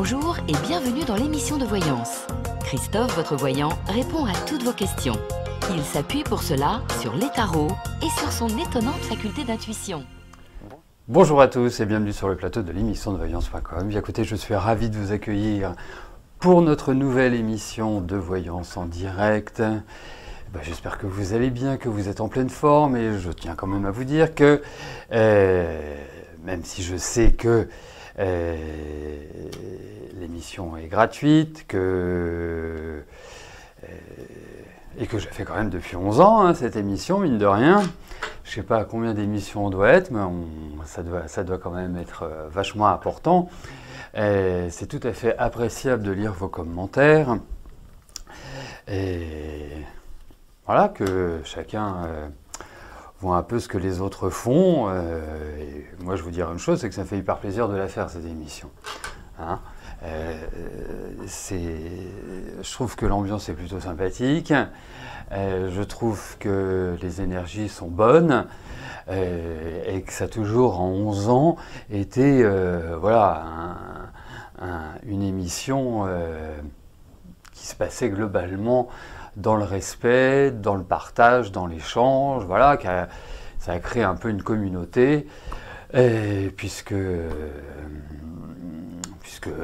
Bonjour et bienvenue dans l'émission de voyance. Christophe, votre voyant, répond à toutes vos questions. Il s'appuie pour cela sur les tarots et sur son étonnante faculté d'intuition. Bonjour à tous et bienvenue sur le plateau de l'émission de voyance.com. Bien écoutez, je suis ravi de vous accueillir pour notre nouvelle émission de voyance en direct. J'espère que vous allez bien, que vous êtes en pleine forme et je tiens quand même à vous dire que, même si je sais que l'émission est gratuite, et que j'ai fait quand même depuis 11 ans cette émission, mine de rien. Je ne sais pas à combien d'émissions on doit être, mais ça doit quand même être vachement important. C'est tout à fait appréciable de lire vos commentaires. Et voilà, que chacun voit un peu ce que les autres font. Et moi, je vous dirais une chose, c'est que ça me fait hyper plaisir de la faire, cette émission. Je trouve que l'ambiance est plutôt sympathique. Je trouve que les énergies sont bonnes. Et que ça a toujours, en 11 ans, été une émission qui se passait globalement dans le respect, dans le partage, dans l'échange, voilà, ça a créé un peu une communauté, puisque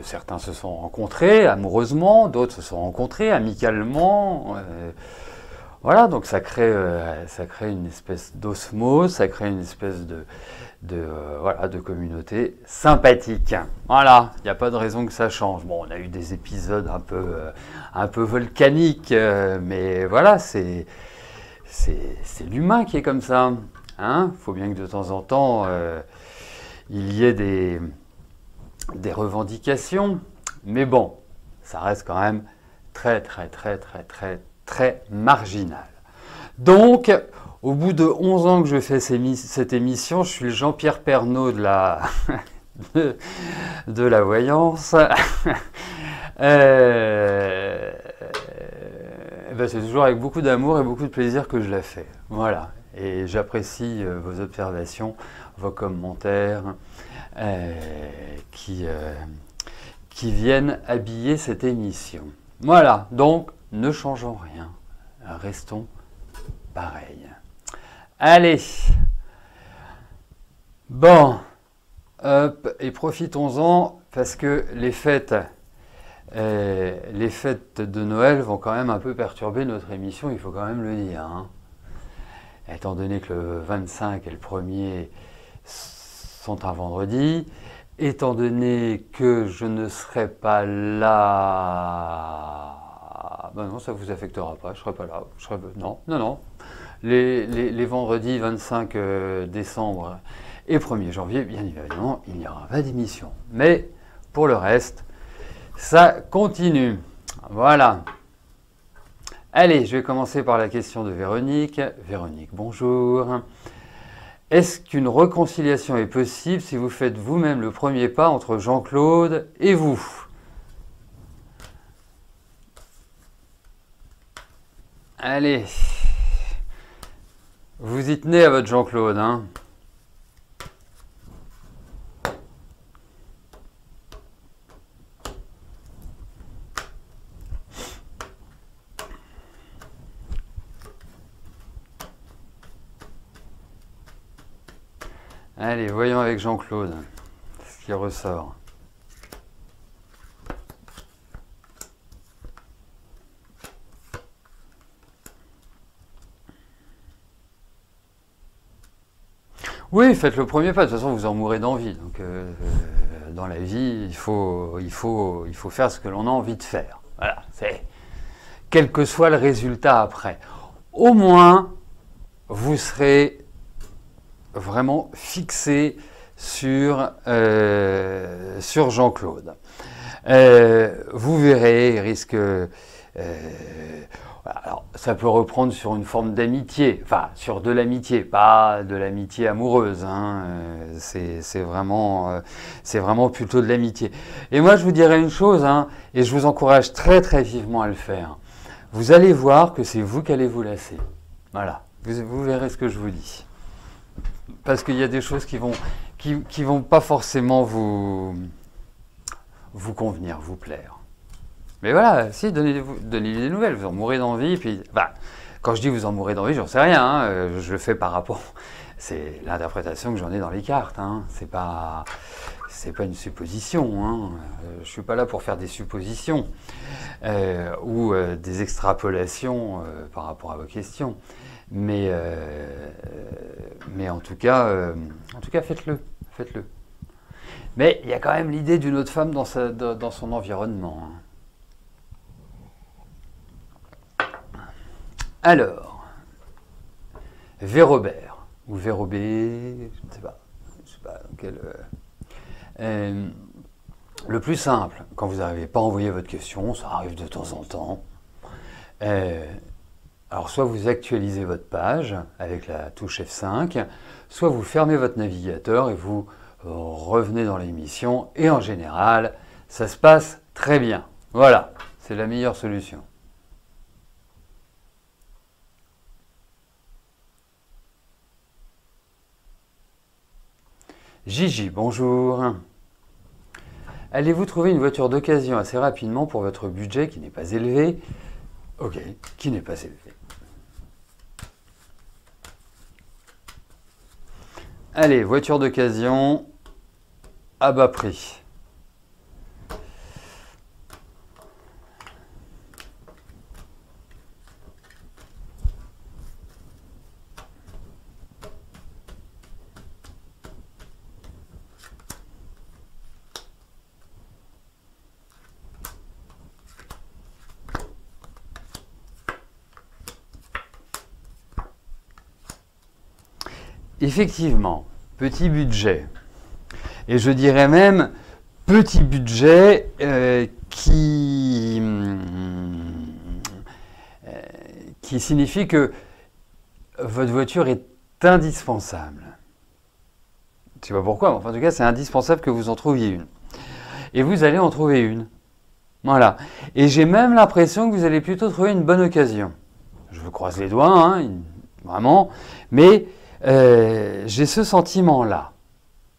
certains se sont rencontrés amoureusement, d'autres se sont rencontrés amicalement, voilà, donc ça crée une espèce d'osmose, ça crée une espèce de communauté sympathique. Voilà, il n'y a pas de raison que ça change. Bon, on a eu des épisodes un peu volcaniques, mais voilà, c'est l'humain qui est comme ça. Faut bien que de temps en temps, il y ait des revendications, mais bon, ça reste quand même très marginal. Donc, au bout de 11 ans que je fais cette émission, je suis le Jean-Pierre Pernaut de la voyance. C'est toujours avec beaucoup d'amour et beaucoup de plaisir que je la fais. Voilà. Et j'apprécie vos observations, vos commentaires qui viennent habiller cette émission. Voilà. Donc, ne changeons rien. Restons pareils. Allez. Bon. Hop. Et profitons-en parce que les fêtes de Noël vont quand même un peu perturber notre émission, il faut quand même le dire. Étant donné que le 25 et le 1er sont un vendredi, étant donné que je ne serai pas là... non, ça ne vous affectera pas, je ne serai pas là. Non. Les vendredis 25 décembre et 1er janvier, bien évidemment, il n'y aura pas d'émission. Mais pour le reste, ça continue. Voilà. Allez, je vais commencer par la question de Véronique. Véronique, bonjour. Est-ce qu'une réconciliation est possible si vous faites vous-même le premier pas entre Jean-Claude et vous ? Allez. Vous y tenez à votre Jean-Claude, Allez, voyons avec Jean-Claude ce qui ressort. Oui, faites le premier pas. De toute façon, vous en mourrez d'envie. Donc, dans la vie, il faut faire ce que l'on a envie de faire. Voilà, quel que soit le résultat après. Au moins, vous serez vraiment fixé sur Jean-Claude. Vous verrez, il risque... alors, ça peut reprendre sur une forme d'amitié, enfin sur de l'amitié, pas de l'amitié amoureuse. C'est vraiment plutôt de l'amitié. Et moi, je vous dirais une chose, et je vous encourage très vivement à le faire. Vous allez voir que c'est vous qui allez vous lasser. Voilà, vous verrez ce que je vous dis. Parce qu'il y a des choses qui vont pas forcément vous vous convenir, vous plaire. Mais voilà, si, donnez-lui des nouvelles, vous en mourrez d'envie, puis... Bah, quand je dis vous en mourrez d'envie, j'en sais rien, hein, je le fais par rapport... C'est l'interprétation que j'en ai dans les cartes, hein, c'est pas une supposition, hein, je suis pas là pour faire des suppositions ou des extrapolations par rapport à vos questions, mais en tout cas faites-le. Mais il y a quand même l'idée d'une autre femme dans son environnement. Alors, Vérobert, ou Vérobé, je ne sais pas dans quel... le plus simple, quand vous n'arrivez pas à envoyer votre question, ça arrive de temps en temps, alors soit vous actualisez votre page avec la touche F5, soit vous fermez votre navigateur et vous revenez dans l'émission, et en général, ça se passe très bien. Voilà, c'est la meilleure solution. Gigi, bonjour. Allez-vous trouver une voiture d'occasion assez rapidement pour votre budget qui n'est pas élevé? Ok, qui n'est pas élevé. Allez, voiture d'occasion à bas prix. Effectivement, petit budget. Et je dirais même petit budget qui signifie que votre voiture est indispensable. Je ne sais pas pourquoi, mais enfin, en tout cas, c'est indispensable que vous en trouviez une. Et vous allez en trouver une. Voilà. Et j'ai même l'impression que vous allez plutôt trouver une bonne occasion. Je vous croise les doigts, hein, vraiment. Mais j'ai ce sentiment-là.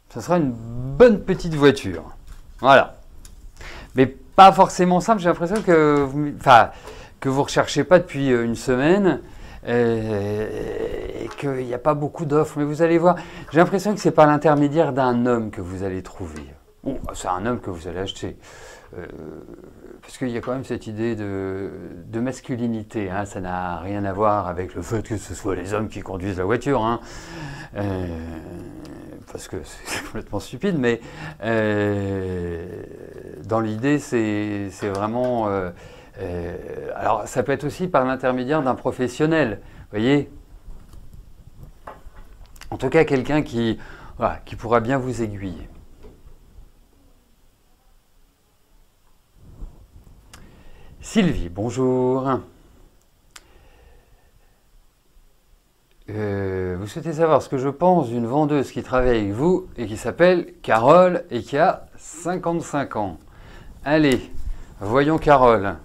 Ce sera une bonne petite voiture. Voilà. Mais pas forcément simple. J'ai l'impression que vous ne recherchez pas depuis une semaine et qu'il n'y a pas beaucoup d'offres. Mais vous allez voir, j'ai l'impression que c'est par l'intermédiaire d'un homme que vous allez trouver. Bon, c'est un homme que vous allez acheter. Parce qu'il y a quand même cette idée de masculinité, hein, ça n'a rien à voir avec le fait que ce soit les hommes qui conduisent la voiture, hein, parce que c'est complètement stupide, mais dans l'idée c'est vraiment... alors ça peut être aussi par l'intermédiaire d'un professionnel, vous voyez, en tout cas quelqu'un qui pourra bien vous aiguiller. Sylvie, bonjour. Vous souhaitez savoir ce que je pense d'une vendeuse qui travaille avec vous et qui s'appelle Carole et qui a 55 ans. Allez, voyons Carole.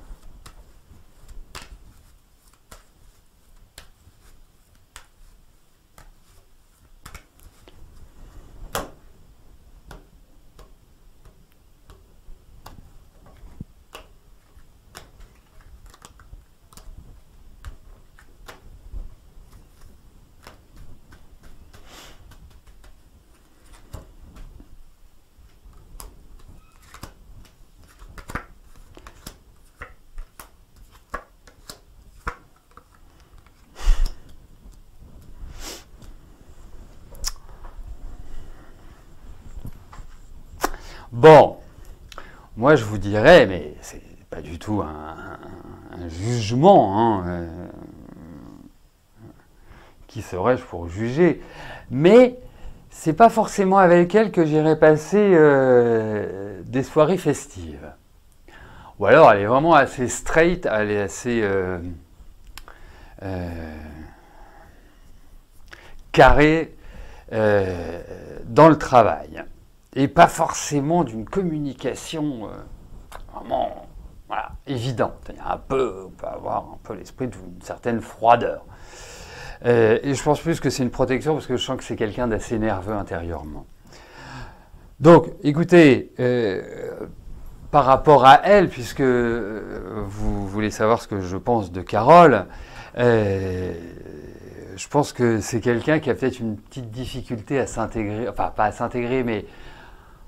Bon, moi je vous dirais, mais c'est pas du tout un jugement, hein, qui serais-je pour juger, mais c'est pas forcément avec elle que j'irai passer des soirées festives. Ou alors elle est vraiment assez straight, elle est assez carrée dans le travail. Et pas forcément d'une communication vraiment évidente. Il y a on peut avoir un peu l'esprit d'une certaine froideur. Et je pense plus que c'est une protection parce que je sens que c'est quelqu'un d'assez nerveux intérieurement. Donc, écoutez, par rapport à elle, puisque vous voulez savoir ce que je pense de Carole, je pense que c'est quelqu'un qui a peut-être une petite difficulté à s'intégrer, enfin pas à s'intégrer, mais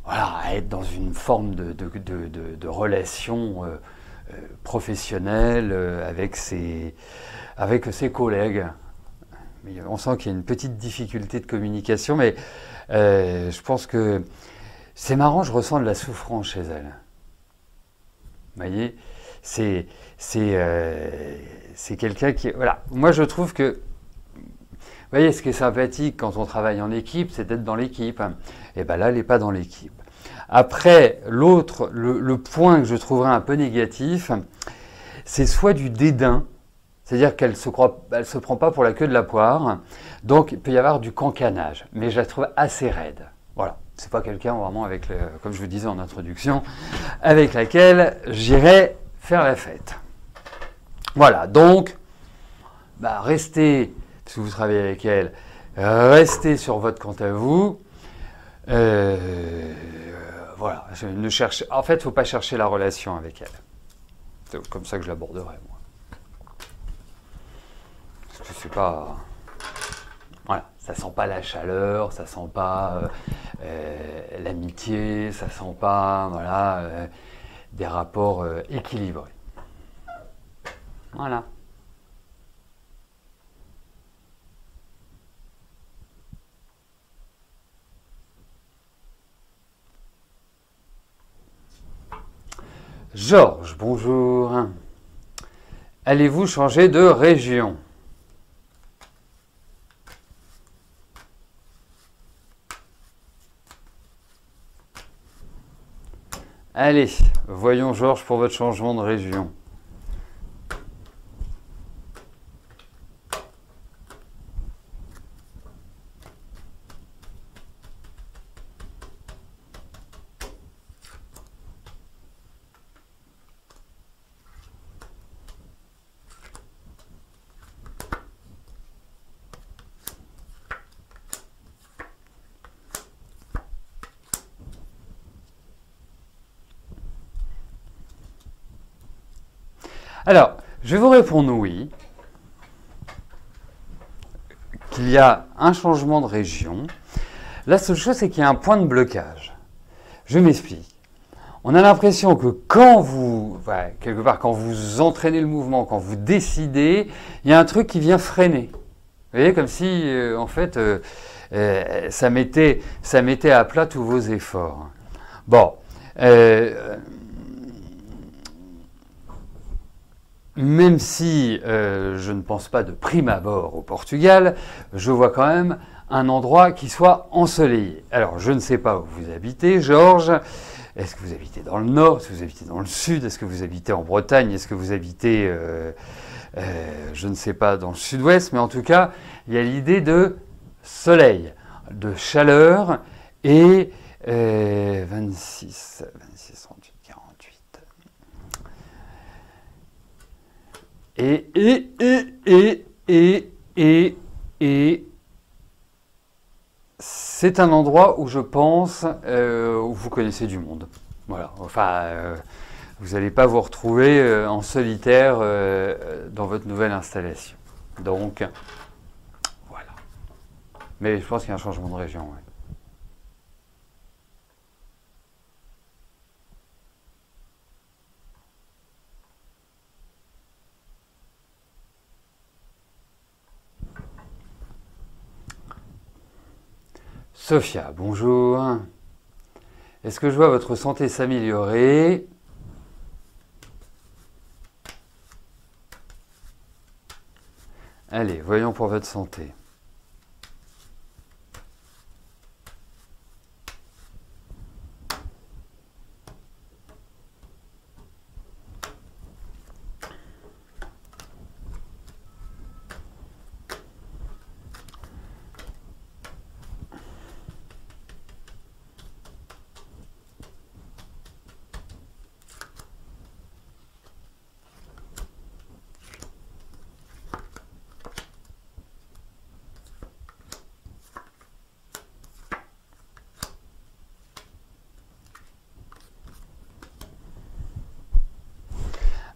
voilà, à être dans une forme de relation professionnelle avec ses collègues. Mais on sent qu'il y a une petite difficulté de communication, mais je pense que c'est marrant, je ressens de la souffrance chez elle. Vous voyez, c'est quelqu'un qui... Voilà, moi je trouve que... Vous voyez, ce qui est sympathique quand on travaille en équipe, c'est d'être dans l'équipe. Et bien là, elle n'est pas dans l'équipe. Après, l'autre, le point que je trouverais un peu négatif, c'est soit du dédain, c'est-à-dire qu'elle se prend pas pour la queue de la poire, donc il peut y avoir du cancanage, mais je la trouve assez raide. Voilà, c'est pas quelqu'un vraiment avec, comme je vous disais en introduction, avec laquelle j'irai faire la fête. Voilà, donc, bah, restez, si vous travaillez avec elle, restez sur votre compte à vous. Voilà, en fait, il ne faut pas chercher la relation avec elle. C'est comme ça que je l'aborderai, moi. Parce que c'est pas... Voilà, ça sent pas la chaleur, ça sent pas l'amitié, ça sent pas, voilà, des rapports équilibrés. Voilà. Georges, bonjour. Allez-vous changer de région? Allez, voyons Georges pour votre changement de région. Alors, je vais vous répondre oui, qu'il y a un changement de région. La seule chose, c'est qu'il y a un point de blocage. Je m'explique. On a l'impression que quand vous, quelque part, quand vous entraînez le mouvement, quand vous décidez, il y a un truc qui vient freiner. Vous voyez, comme si, en fait, ça mettait à plat tous vos efforts. Bon. Même si je ne pense pas de prime abord au Portugal, je vois quand même un endroit qui soit ensoleillé. Alors, je ne sais pas où vous habitez, Georges. Est-ce que vous habitez dans le nord? Est-ce que vous habitez dans le sud? Est-ce que vous habitez en Bretagne? Est-ce que vous habitez, je ne sais pas, dans le sud-ouest? Mais en tout cas, il y a l'idée de soleil, de chaleur et 26, 38, 48. Et c'est un endroit où je pense où vous connaissez du monde. Voilà. Enfin, vous n'allez pas vous retrouver en solitaire dans votre nouvelle installation. Donc, voilà. Mais je pense qu'il y a un changement de région. Ouais. Sophia, bonjour. Est-ce que je vois votre santé s'améliorer? Allez, voyons pour votre santé.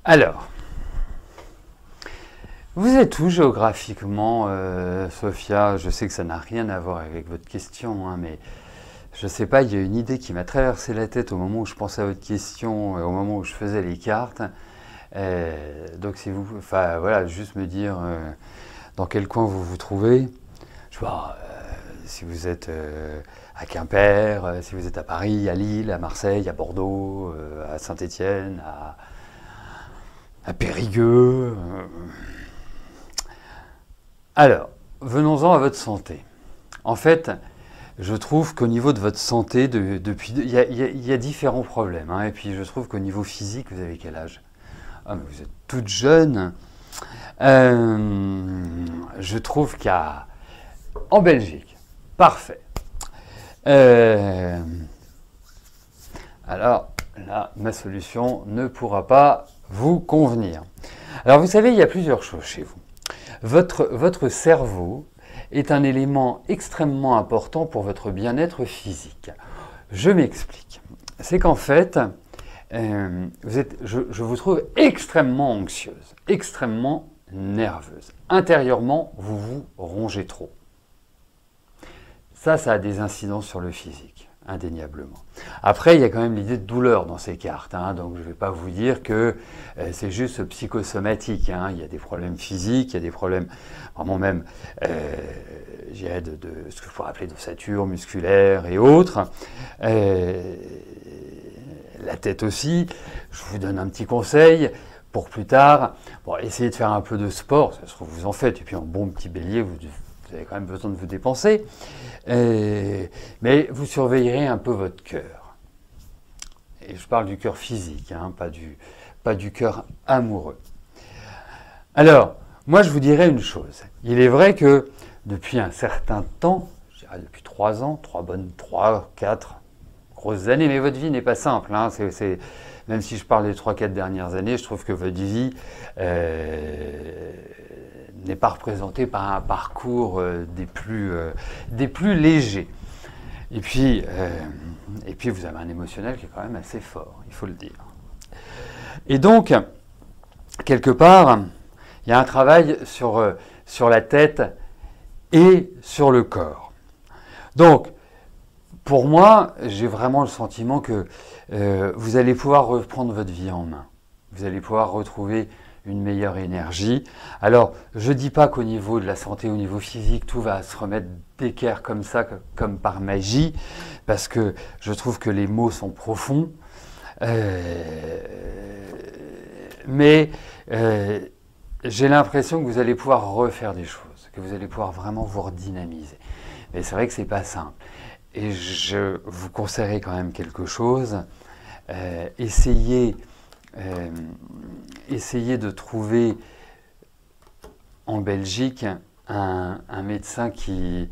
Alors, vous êtes où géographiquement, Sophia? Je sais que ça n'a rien à voir avec votre question, hein, mais je ne sais pas, il y a une idée qui m'a traversé la tête au moment où je pensais à votre question, au moment où je faisais les cartes. Donc, si vous, enfin voilà, juste me dire dans quel coin vous vous trouvez. Je sais pas, si vous êtes à Quimper, si vous êtes à Paris, à Lille, à Marseille, à Bordeaux, à Saint-Étienne, à Périgueux. Alors, venons-en à votre santé. En fait, je trouve qu'au niveau de votre santé, il y a différents problèmes. Hein, et puis, je trouve qu'au niveau physique, vous avez quel âge? Ah, mais vous êtes toute jeune. Je trouve en Belgique, parfait. Alors, là, ma solution ne pourra pas vous convenir. Alors, vous savez, il y a plusieurs choses chez vous. Votre cerveau est un élément extrêmement important pour votre bien-être physique. Je m'explique. C'est qu'en fait, je vous trouve extrêmement anxieuse, extrêmement nerveuse. Intérieurement, vous vous rongez trop. Ça a des incidences sur le physique, indéniablement. Après, il y a quand même l'idée de douleur dans ces cartes, hein, donc je ne vais pas vous dire que c'est juste psychosomatique. Hein. Il y a des problèmes physiques, il y a des problèmes vraiment même, je dirais, de ce que je pourrais appeler d'ossature musculaire et autres. La tête aussi. Je vous donne un petit conseil pour plus tard. Bon, essayez de faire un peu de sport, ça se trouve vous en faites, et puis un bon petit bélier, vous avez quand même besoin de vous dépenser. Mais vous surveillerez un peu votre cœur. Et je parle du cœur physique, hein, pas du cœur amoureux. Alors, moi je vous dirais une chose. Il est vrai que depuis un certain temps, je dirais depuis 3 ans, 4 grosses années, mais votre vie n'est pas simple. Hein, même si je parle des 3-4 dernières années, je trouve que votre vie n'est pas représentée par un parcours des plus légers. Et puis vous avez un émotionnel qui est quand même assez fort, il faut le dire. Et donc, quelque part, il y a un travail sur la tête et sur le corps. Donc, pour moi, j'ai vraiment le sentiment que vous allez pouvoir reprendre votre vie en main. Vous allez pouvoir retrouver une meilleure énergie. Alors, je ne dis pas qu'au niveau de la santé, au niveau physique, tout va se remettre d'équerre comme ça, comme par magie, parce que je trouve que les mots sont profonds. Mais j'ai l'impression que vous allez pouvoir refaire des choses, que vous allez pouvoir vraiment vous redynamiser. Mais c'est vrai que ce n'est pas simple. Et je vous conseillerais quand même quelque chose. Essayez de trouver en Belgique un médecin qui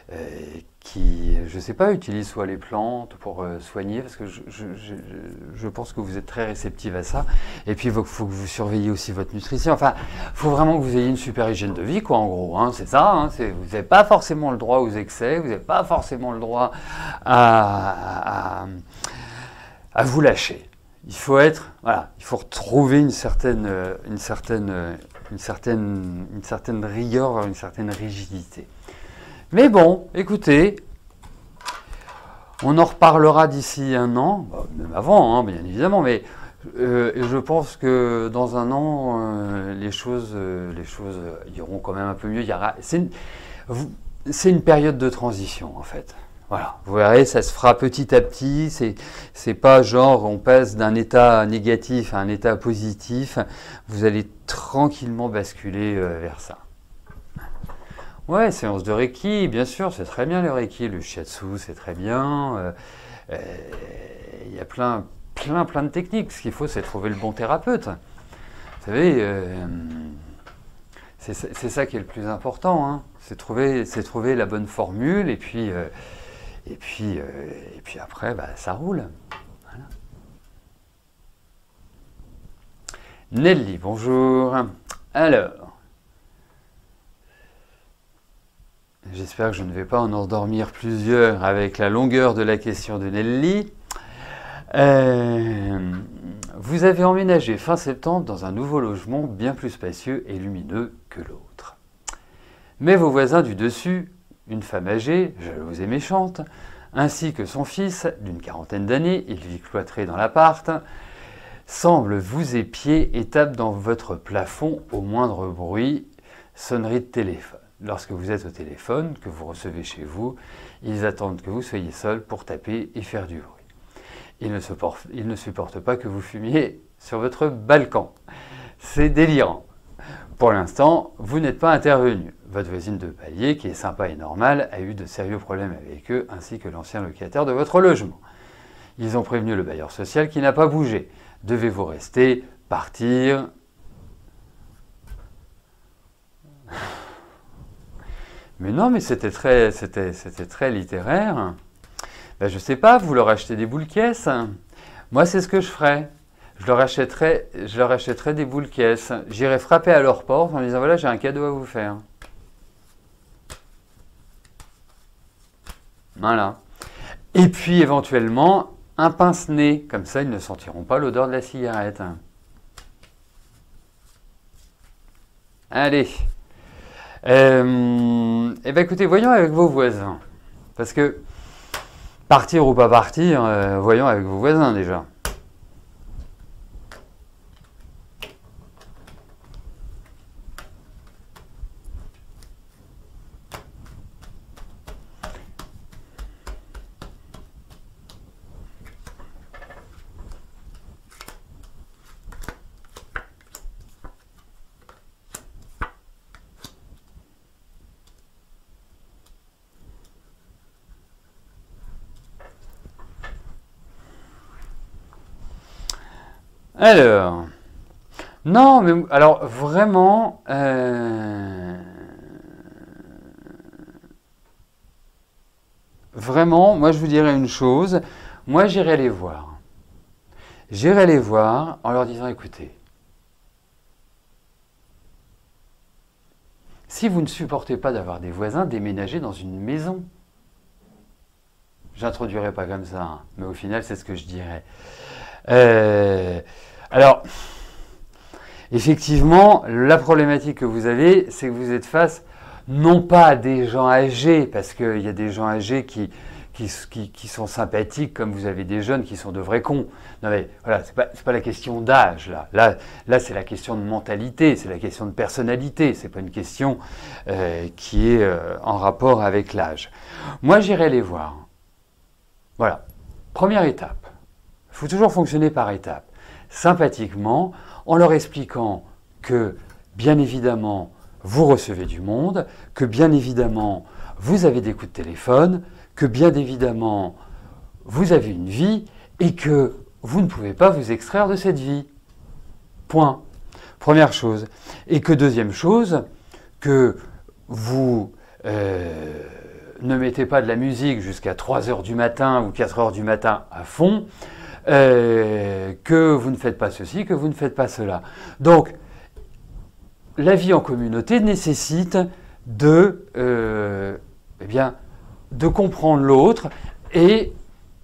je ne sais pas, utilise soit les plantes pour soigner, parce que je pense que vous êtes très réceptive à ça. Et puis, il faut que vous surveilliez aussi votre nutrition. Enfin, il faut vraiment que vous ayez une super hygiène de vie, quoi, en gros. Hein, c'est ça. Hein, vous n'avez pas forcément le droit aux excès, vous n'avez pas forcément le droit à vous lâcher. Il faut il faut retrouver une certaine rigueur, une certaine rigidité. Mais bon, écoutez, on en reparlera d'ici 1 an, même avant, hein, bien évidemment, mais je pense que dans 1 an, les choses iront quand même un peu mieux. C'est une période de transition, en fait. Voilà, vous verrez, ça se fera petit à petit, c'est pas genre on passe d'un état négatif à un état positif, vous allez tranquillement basculer vers ça. Ouais, séance de Reiki, bien sûr, c'est très bien le Reiki, le Shiatsu, c'est très bien. Il y a plein de techniques. Ce qu'il faut, c'est trouver le bon thérapeute. Vous savez, c'est ça qui est le plus important. Hein. C'est trouver la bonne formule et puis après, ça roule. Voilà. Nelly, bonjour. Alors. J'espère que je ne vais pas en endormir plusieurs avec la longueur de la question de Nelly. vous avez emménagé fin septembre dans un nouveau logement bien plus spacieux et lumineux que l'autre. Mais vos voisins du dessus, une femme âgée, jalouse et méchante, ainsi que son fils, d'une quarantaine d'années, il vit cloîtré dans l'appart, semblent vous épier et tapent dans votre plafond au moindre bruit, sonnerie de téléphone. Lorsque vous êtes au téléphone, que vous recevez chez vous, ils attendent que vous soyez seul pour taper et faire du bruit. Ils ne supportent pas que vous fumiez sur votre balcon. C'est délirant. Pour l'instant, vous n'êtes pas intervenu. Votre voisine de palier, qui est sympa et normale, a eu de sérieux problèmes avec eux, ainsi que l'ancien locataire de votre logement. Ils ont prévenu le bailleur social qui n'a pas bougé. Devez-vous rester, partir? Mais non, mais c'était très littéraire. Ben, je sais pas, vous leur achetez des boules caisses. Moi, c'est ce que je ferais. Je leur achèterais des boules caisses. J'irais frapper à leur porte en disant voilà, j'ai un cadeau à vous faire. Voilà. Et puis éventuellement un pince-nez, comme ça ils ne sentiront pas l'odeur de la cigarette. Allez. Eh bien écoutez, voyons avec vos voisins. Parce que partir ou pas partir, voyons avec vos voisins déjà. Alors, non, mais alors vraiment, vraiment, moi je vous dirais une chose, moi j'irai les voir. J'irai les voir en leur disant, écoutez, si vous ne supportez pas d'avoir des voisins, déménagez dans une maison. J'introduirai pas comme ça, hein, mais au final c'est ce que je dirais. Alors, effectivement, la problématique que vous avez, c'est que vous êtes face non pas à des gens âgés, parce qu'il y a des gens âgés qui sont sympathiques, comme vous avez des jeunes qui sont de vrais cons. Non mais voilà, c'est pas la question d'âge là. Là c'est la question de mentalité, c'est la question de personnalité. C'est pas une question qui est en rapport avec l'âge. Moi, j'irai les voir. Voilà, première étape. Il faut toujours fonctionner par étapes, sympathiquement, en leur expliquant que, bien évidemment, vous recevez du monde, que, bien évidemment, vous avez des coups de téléphone, que, bien évidemment, vous avez une vie et que vous ne pouvez pas vous extraire de cette vie. Point. Première chose. Et que, deuxième chose, que vous ne mettez pas de la musique jusqu'à 3 heures du matin ou 4 heures du matin à fond, que vous ne faites pas ceci, que vous ne faites pas cela. Donc, la vie en communauté nécessite de comprendre l'autre et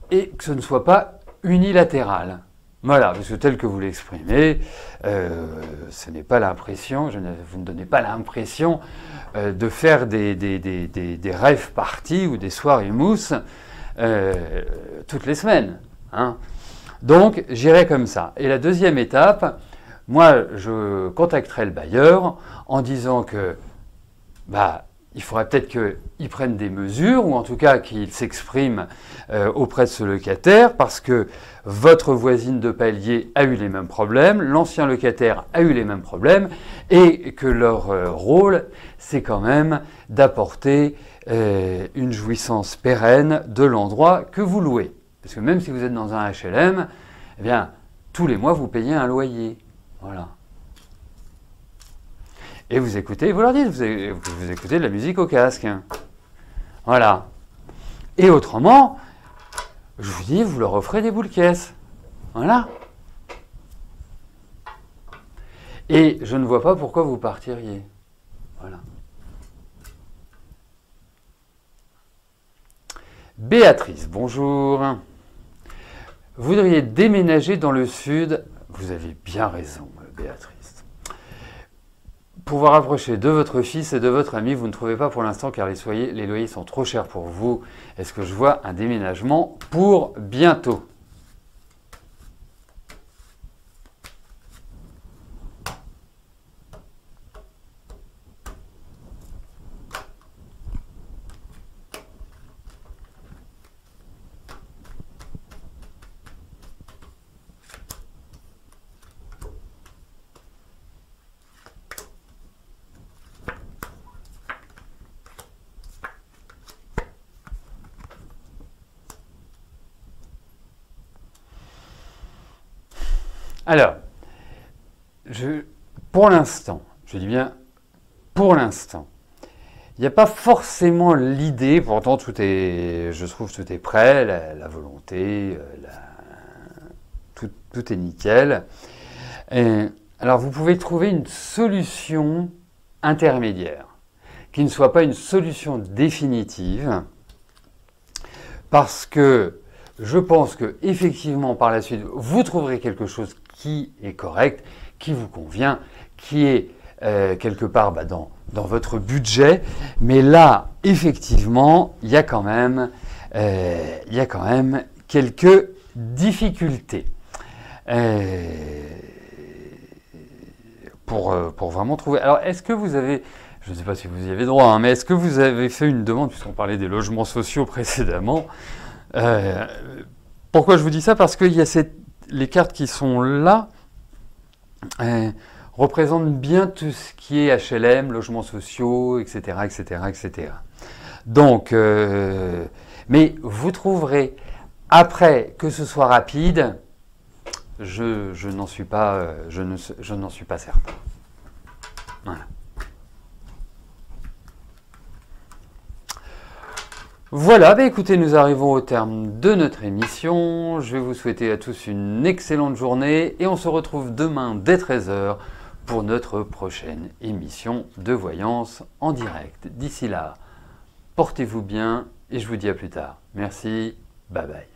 que ce ne soit pas unilatéral. Voilà, parce que tel que vous l'exprimez, ce n'est pas l'impression, vous ne donnez pas l'impression de faire des rêves parties ou des soirées mousse toutes les semaines. Hein. Donc, j'irai comme ça. Et la deuxième étape, moi, je contacterai le bailleur en disant que, il faudrait peut-être qu'il prenne des mesures, ou en tout cas qu'il s'exprime auprès de ce locataire, parce que votre voisine de palier a eu les mêmes problèmes, l'ancien locataire a eu les mêmes problèmes, et que leur rôle, c'est quand même d'apporter une jouissance pérenne de l'endroit que vous louez. Parce que même si vous êtes dans un HLM, eh bien, tous les mois, vous payez un loyer. Voilà. Et vous écoutez, vous leur dites, vous écoutez de la musique au casque. Voilà. Et autrement, je vous dis, vous leur offrez des boules caisses. Voilà. Et je ne vois pas pourquoi vous partiriez. Voilà. Béatrice, bonjour. Vous voudriez déménager dans le sud. Vous avez bien raison, Béatrice. Pour vous rapprocher de votre fils et de votre ami, vous ne trouvez pas pour l'instant car les loyers sont trop chers pour vous. Est-ce que je vois un déménagement pour bientôt? Alors, pour l'instant, je dis bien pour l'instant, il n'y a pas forcément l'idée, pourtant je trouve tout est prêt, la volonté, tout est nickel. Alors vous pouvez trouver une solution intermédiaire, qui ne soit pas une solution définitive, parce que je pense que effectivement par la suite vous trouverez quelque chose qui est correct, qui vous convient, qui est quelque part dans votre budget, mais là effectivement il y a quand même quelques difficultés pour vraiment trouver. Alors est-ce que vous avez, je ne sais pas si vous y avez droit, hein, mais est-ce que vous avez fait une demande, puisqu'on parlait des logements sociaux précédemment? Pourquoi je vous dis ça? Parce qu'il y a les cartes qui sont là représentent bien tout ce qui est HLM, logements sociaux, etc., etc., etc. Donc, mais vous trouverez, après que ce soit rapide, je n'en suis pas certain. Voilà. Voilà, bah écoutez, nous arrivons au terme de notre émission. Je vais vous souhaiter à tous une excellente journée et on se retrouve demain dès 13 h pour notre prochaine émission de voyance en direct. D'ici là, portez-vous bien et je vous dis à plus tard. Merci, bye bye.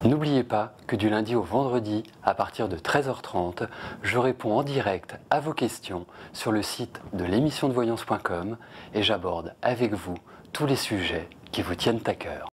N'oubliez pas que du lundi au vendredi, à partir de 13h30, je réponds en direct à vos questions sur le site de l'émissiondevoyance.com et j'aborde avec vous tous les sujets qui vous tiennent à cœur.